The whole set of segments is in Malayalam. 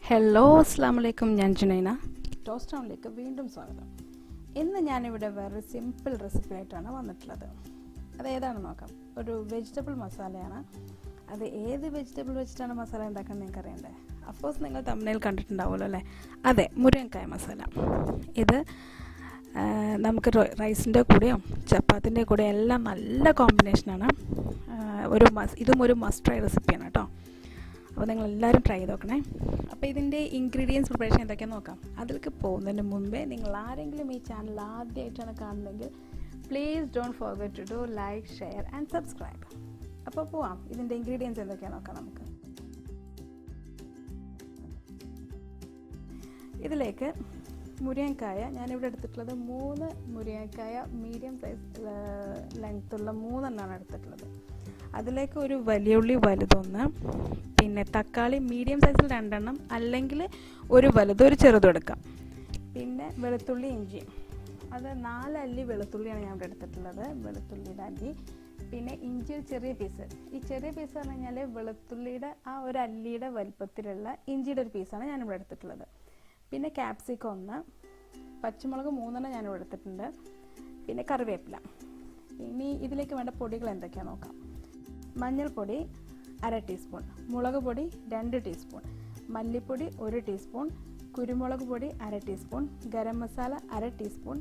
ഹലോ അസ്സലാമലൈക്കും, ഞാൻ ജുനൈന. ടോസ്റ്റ് ടൗണിലേക്ക് വീണ്ടും സ്വാഗതം. ഇന്ന് ഞാനിവിടെ വേറൊരു സിമ്പിൾ റെസിപ്പി ആയിട്ടാണ് വന്നിട്ടുള്ളത്. അത് ഏതാണെന്ന് നോക്കാം. ഒരു വെജിറ്റബിൾ മസാലയാണ്. അത് ഏത് വെജിറ്റബിൾ വെച്ചിട്ടാണ് മസാല ഉണ്ടാക്കുന്നത് നിങ്ങൾക്ക് അറിയണ്ടേ? അഫ്കോഴ്സ് നിങ്ങൾ തമ്മിൽ കണ്ടിട്ടുണ്ടാവുമല്ലോ അല്ലേ? അതെ, മുരിങ്ങക്കായ മസാല. ഇത് നമുക്ക് റൈസിൻ്റെ കൂടെയോ ചപ്പാത്തിൻ്റെ കൂടെയോ എല്ലാം നല്ല കോമ്പിനേഷനാണ്. ഇതും ഒരു മസ്റ്റ് ട്രൈ റെസിപ്പിയാണ് കേട്ടോ. അപ്പോൾ നിങ്ങളെല്ലാവരും ട്രൈ ചെയ്ത് നോക്കണേ. അപ്പോൾ ഇതിൻ്റെ ഇൻഗ്രീഡിയൻസ് പ്രിപ്പറേഷൻ എന്തൊക്കെയാണെന്ന് നോക്കാം. അതിലേക്ക് പോകുന്നതിന് മുമ്പേ നിങ്ങൾ ആരെങ്കിലും ഈ ചാനൽ ആദ്യമായിട്ടാണ് കാണുന്നതെങ്കിൽ please don't forget to do like, share and subscribe. അപ്പോൾ പോവാം. ഇതിൻ്റെ ഇൻഗ്രീഡിയൻസ് എന്തൊക്കെയാണെന്ന് നോക്കാം നമുക്ക്. ഇതിലേക്ക് മുരിങ്ങക്കായ ഞാനിവിടെ എടുത്തിട്ടുള്ളത് 3 മുരിങ്ങക്കായ മീഡിയം സൈസ് ലെങ്ത്തുള്ള 3 എടുത്തിട്ടുള്ളത്. അതിലേക്ക് ഒരു വലിയ ഉള്ളി വലുതൊന്ന്, പിന്നെ തക്കാളി മീഡിയം സൈസിൽ 2 അല്ലെങ്കിൽ ഒരു വലുതും ഒരു ചെറുതും എടുക്കാം. പിന്നെ വെളുത്തുള്ളി, ഇഞ്ചി, അത് 4 അല്ലി വെളുത്തുള്ളിയാണ് ഞാൻ ഇവിടെ എടുത്തിട്ടുള്ളത്, വെളുത്തുള്ളിയുടെ അല്ലി. പിന്നെ ഇഞ്ചി ഒരു ചെറിയ പീസ്. ഈ ചെറിയ പീസ് പറഞ്ഞു കഴിഞ്ഞാൽ വെളുത്തുള്ളിയുടെ ആ ഒരു അല്ലിയുടെ വലുപ്പത്തിലുള്ള ഇഞ്ചിയുടെ ഒരു പീസാണ് ഞാനിവിടെ എടുത്തിട്ടുള്ളത്. പിന്നെ ക്യാപ്സിക്കം 1, പച്ചമുളക് 3 ഞാനിവിടെ എടുത്തിട്ടുണ്ട്. പിന്നെ കറിവേപ്പില. ഇനി ഇതിലേക്ക് വേണ്ട പൊടികൾ എന്തൊക്കെയാണെന്ന് നോക്കാം. മഞ്ഞൾപ്പൊടി 1/2 ടീസ്പൂൺ, മുളക് പൊടി 2 ടീസ്പൂൺ, മല്ലിപ്പൊടി 1 ടീസ്പൂൺ, കുരുമുളക് പൊടി 1/2 ടീസ്പൂൺ, ഗരം മസാല 1/2 ടീസ്പൂൺ,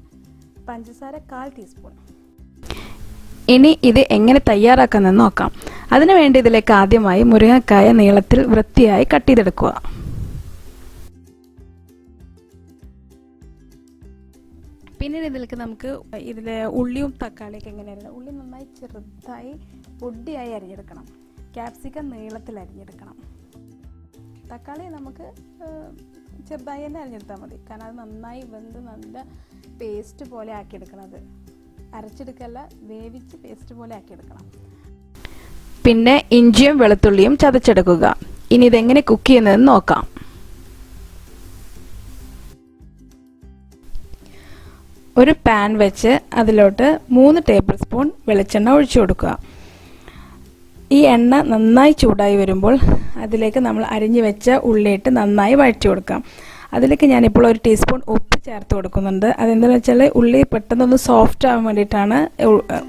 പഞ്ചസാര 1/4 ടീസ്പൂൺ. ഇനി ഇത് എങ്ങനെ തയ്യാറാക്കാമെന്ന് നോക്കാം. അതിനുവേണ്ടി ഇതിലേക്ക് ആദ്യമായി മുരിങ്ങക്കായ നീളത്തിൽ വൃത്തിയായി കട്ട് ചെയ്തെടുക്കുക. പിന്നീട് ഇതിലേക്ക് നമുക്ക് ഇതിലെ ഉള്ളിയും തക്കാളിയൊക്കെ എങ്ങനെയാണ്. ഉള്ളി നന്നായി ചെറുതായി പൊടിയായി അരിഞ്ഞെടുക്കണം. ക്യാപ്സിക്കം നീളത്തിൽ അരിഞ്ഞെടുക്കണം. തക്കാളി നമുക്ക് ചെറുതായി തന്നെ അരിഞ്ഞെടുത്താൽ മതി, കാരണം അത് നന്നായി വെന്ത് നല്ല പേസ്റ്റ് പോലെ ആക്കിയെടുക്കണം. അരച്ചെടുക്കല്ല, വേവിച്ച് പേസ്റ്റ് പോലെ ആക്കിയെടുക്കണം. പിന്നെ ഇഞ്ചിയും വെളുത്തുള്ളിയും ചതച്ചെടുക്കുക. ഇനി ഇതെങ്ങനെ കുക്ക് ചെയ്യുന്നതെന്ന് നോക്കാം. ഒരു പാൻ വെച്ച് അതിലോട്ട് 3 ടേബിൾ സ്പൂൺ വെളിച്ചെണ്ണ ഒഴിച്ചു കൊടുക്കുക. ഈ എണ്ണ നന്നായി ചൂടായി വരുമ്പോൾ അതിലേക്ക് നമ്മൾ അരിഞ്ഞു വെച്ച ഉള്ളിയിട്ട് നന്നായി വഴറ്റി കൊടുക്കാം. അതിലേക്ക് ഞാനിപ്പോൾ 1 ടീസ്പൂൺ ഉപ്പ് ചേർത്ത് കൊടുക്കുന്നുണ്ട്. അതെന്താണെന്ന് വെച്ചാൽ ഉള്ളി പെട്ടെന്നൊന്ന് സോഫ്റ്റ് ആവാൻ വേണ്ടിയിട്ടാണ്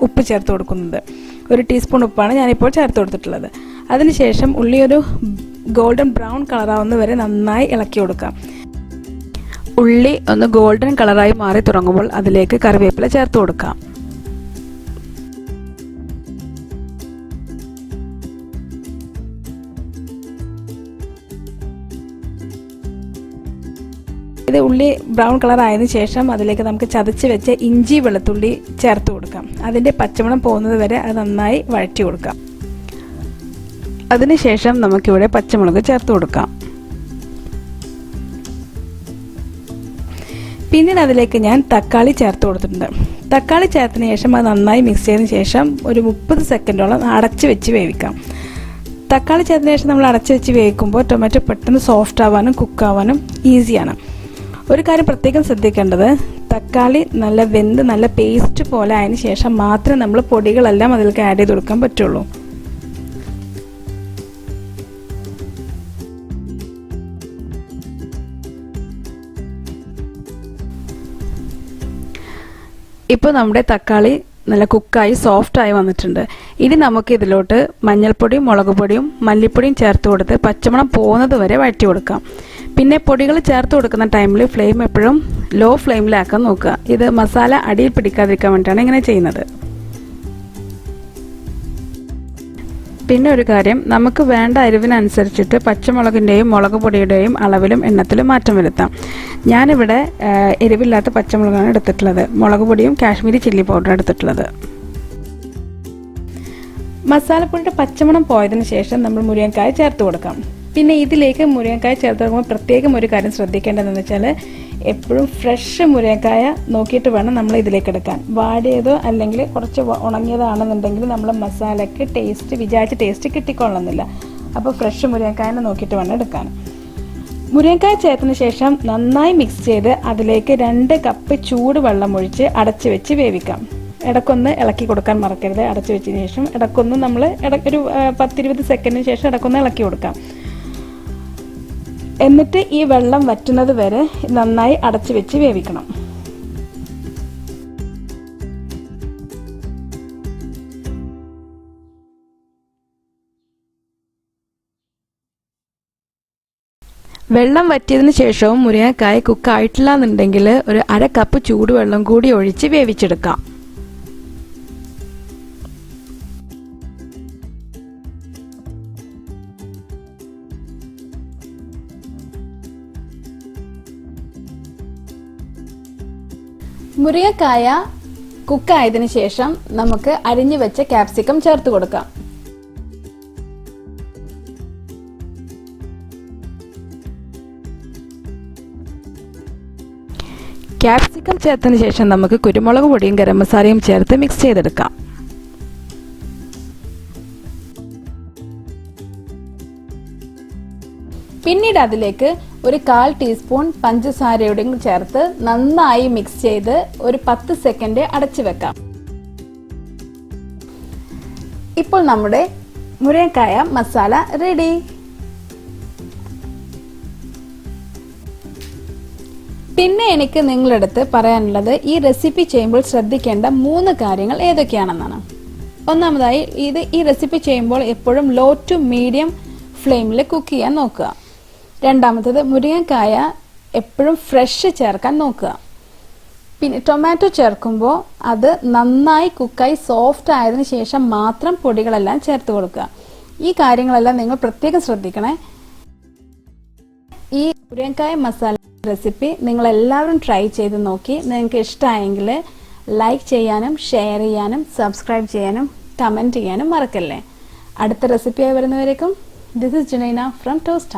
ഉപ്പ് ചേർത്ത് കൊടുക്കുന്നത്. 1 ടീസ്പൂൺ ഉപ്പാണ് ഞാനിപ്പോൾ ചേർത്ത് കൊടുത്തിട്ടുള്ളത്. അതിനുശേഷം ഉള്ളി ഒരു ഗോൾഡൻ ബ്രൗൺ കളറാവുന്ന വരെ നന്നായി ഇളക്കി കൊടുക്കാം. ഉള്ളി ഒന്ന് ഗോൾഡൻ കളറായി മാറി തുടങ്ങുമ്പോൾ അതിലേക്ക് കറിവേപ്പില ചേർത്ത് കൊടുക്കാം. ഇത് ഉള്ളി ബ്രൗൺ കളർ ആയതിനു ശേഷം അതിലേക്ക് നമുക്ക് ചതച്ച് വെച്ച ഇഞ്ചി വെളുത്തുള്ളി ചേർത്ത് കൊടുക്കാം. അതിൻ്റെ പച്ചമണം പോകുന്നത് വരെ അത് നന്നായി വഴറ്റി കൊടുക്കാം. അതിനുശേഷം നമുക്കിവിടെ പച്ചമുളക് ചേർത്ത് കൊടുക്കാം. പിന്നീട് അതിലേക്ക് ഞാൻ തക്കാളി ചേർത്ത് കൊടുത്തിട്ടുണ്ട്. തക്കാളി ചേർത്തതിന് ശേഷം അത് നന്നായി മിക്സ് ചെയ്തതിന് ശേഷം ഒരു 30 സെക്കൻഡോളം അടച്ച് വെച്ച് വേവിക്കാം. തക്കാളി ചേർത്തതിന് ശേഷം നമ്മൾ അടച്ച് വെച്ച് വേവിക്കുമ്പോൾ ടൊമാറ്റോ പെട്ടെന്ന് സോഫ്റ്റ് ആവാനും കുക്കാവാനും ഈസിയാണ്. ഒരു കാര്യം പ്രത്യേകം ശ്രദ്ധിക്കേണ്ടത്, തക്കാളി നല്ല വെന്ത് നല്ല പേസ്റ്റ് പോലെ ആയതിനു ശേഷം മാത്രമേ നമ്മൾ പൊടികളെല്ലാം അതിലേക്ക് ആഡ് ചെയ്ത് കൊടുക്കാൻ പറ്റുള്ളൂ. ഇപ്പോൾ നമ്മുടെ തക്കാളി നല്ല കുക്കായി സോഫ്റ്റായി വന്നിട്ടുണ്ട്. ഇനി നമുക്ക് ഇതിലോട്ട് മഞ്ഞൾപ്പൊടിയും മുളക് പൊടിയും മല്ലിപ്പൊടിയും ചേർത്ത് കൊടുത്ത് പച്ചമണം പോകുന്നത് വരെ വഴറ്റി കൊടുക്കാം. പിന്നെ പൊടികൾ ചേർത്ത് കൊടുക്കുന്ന ടൈമിൽ ഫ്ലെയിം എപ്പോഴും ലോ ഫ്ലെയിമിലാക്കാൻ നോക്കുക. ഇത് മസാല അടിയിൽ പിടിക്കാതിരിക്കാൻ വേണ്ടിയിട്ടാണ് ഇങ്ങനെ ചെയ്യുന്നത്. പിന്നെ ഒരു കാര്യം, നമുക്ക് വേണ്ട എരിവിനനുസരിച്ചിട്ട് പച്ചമുളകിൻ്റെയും മുളക് പൊടിയുടെയും അളവിലും എണ്ണത്തിലും മാറ്റം വരുത്താം. ഞാനിവിടെ എരിവില്ലാത്ത പച്ചമുളകാണ് എടുത്തിട്ടുള്ളത്. മുളക് പൊടിയും കാശ്മീരി ചില്ലി പൗഡർ എടുത്തിട്ടുള്ളത്. മസാലപ്പൊടിയുടെ പച്ചമണം പോയതിനു ശേഷം നമ്മൾ മുരിങ്ങക്കായ ചേർത്ത് കൊടുക്കാം. പിന്നെ ഇതിലേക്ക് മുരിങ്ങക്കായ ചേർത്ത് കൊടുക്കുമ്പോൾ പ്രത്യേകം ഒരു കാര്യം ശ്രദ്ധിക്കേണ്ടതെന്ന് വെച്ചാൽ, എപ്പോഴും ഫ്രഷ് മുരിങ്ങക്കായ നോക്കിയിട്ട് വേണം നമ്മൾ ഇതിലേക്ക് എടുക്കാൻ. വാടിയതോ അല്ലെങ്കിൽ കുറച്ച് ഉണങ്ങിയതാണെന്നുണ്ടെങ്കിൽ നമ്മൾ മസാലയ്ക്ക് വിചാരിച്ച ടേസ്റ്റ് കിട്ടിക്കൊള്ളുന്നില്ല. അപ്പോൾ ഫ്രഷ് മുരിങ്ങക്കായനെ നോക്കിയിട്ട് വേണം എടുക്കാൻ. മുരിങ്ങക്കായ ചേർത്തതിന് ശേഷം നന്നായി മിക്സ് ചെയ്ത് അതിലേക്ക് 2 കപ്പ് ചൂട് വെള്ളം ഒഴിച്ച് അടച്ച് വെച്ച് വേവിക്കാം. ഇടയ്ക്കൊന്ന് ഇളക്കി കൊടുക്കാൻ മറക്കരുത്. അടച്ചു വെച്ചതിന് ശേഷം ഇടയ്ക്കൊന്ന് നമ്മൾ ഒരു 10-20 സെക്കൻഡിന് ശേഷം ഇടയ്ക്കൊന്ന് ഇളക്കി കൊടുക്കാം. എന്നിട്ട് ഈ വെള്ളം വറ്റുന്നത് വരെ നന്നായി അടച്ചു വെച്ച് വേവിക്കണം. വെള്ളം വറ്റിയതിന് ശേഷവും മുരിങ്ങക്കായ കുക്കായിട്ടില്ല എന്നുണ്ടെങ്കിൽ ഒരു 1/2 കപ്പ് ചൂടുവെള്ളം കൂടി ഒഴിച്ച് വേവിച്ചെടുക്കാം. മുരിങ്ങക്കായ കുക്കായതിനു ശേഷം നമുക്ക് അരിഞ്ഞു വെച്ച ക്യാപ്സിക്കം ചേർത്ത് കൊടുക്കാം. ക്യാപ്സിക്കം ചേർത്തതിന് ശേഷം നമുക്ക് കുരുമുളക് പൊടിയും ഗരം മസാലയും ചേർത്ത് മിക്സ് ചെയ്തെടുക്കാം. പിന്നീട് അതിലേക്ക് ഒരു 1/4 ടീസ്പൂൺ പഞ്ചസാരയോടും ചേർത്ത് നന്നായി മിക്സ് ചെയ്ത് ഒരു 10 സെക്കൻഡ് അടച്ചു വെക്കാം. ഇപ്പോൾ നമ്മുടെ മുരിങ്ങക്കായ മസാല റെഡി. പിന്നെ എനിക്ക് നിങ്ങളടുത്ത് പറയാനുള്ളത് ഈ റെസിപ്പി ചെയ്യുമ്പോൾ ശ്രദ്ധിക്കേണ്ട 3 കാര്യങ്ങൾ ഏതൊക്കെയാണെന്നാണ്. ഒന്നാമതായി ഈ റെസിപ്പി ചെയ്യുമ്പോൾ എപ്പോഴും ലോ ടു മീഡിയം ഫ്ലെയിമിൽ കുക്ക് ചെയ്യാൻ നോക്കുക. രണ്ടാമത്തേത് മുരിങ്ങക്കായ എപ്പോഴും ഫ്രഷ് ചേർക്കാൻ നോക്കുക. പിന്നെ ടൊമാറ്റോ ചേർക്കുമ്പോൾ അത് നന്നായി കുക്കായി സോഫ്റ്റ് ആയതിനു ശേഷം മാത്രം പൊടികളെല്ലാം ചേർത്ത് കൊടുക്കുക. ഈ കാര്യങ്ങളെല്ലാം നിങ്ങൾ പ്രത്യേകം ശ്രദ്ധിക്കണേ. ഈ മുരിങ്ങക്കായ മസാല റെസിപ്പി നിങ്ങൾ എല്ലാവരും ട്രൈ ചെയ്ത് നോക്കി നിങ്ങൾക്ക് ഇഷ്ടമായെങ്കിൽ ലൈക്ക് ചെയ്യാനും ഷെയർ ചെയ്യാനും സബ്സ്ക്രൈബ് ചെയ്യാനും കമൻറ്റ് ചെയ്യാനും മറക്കല്ലേ. അടുത്ത റെസിപ്പിയായി വരുന്നവരേക്കും this is Junaina from toast.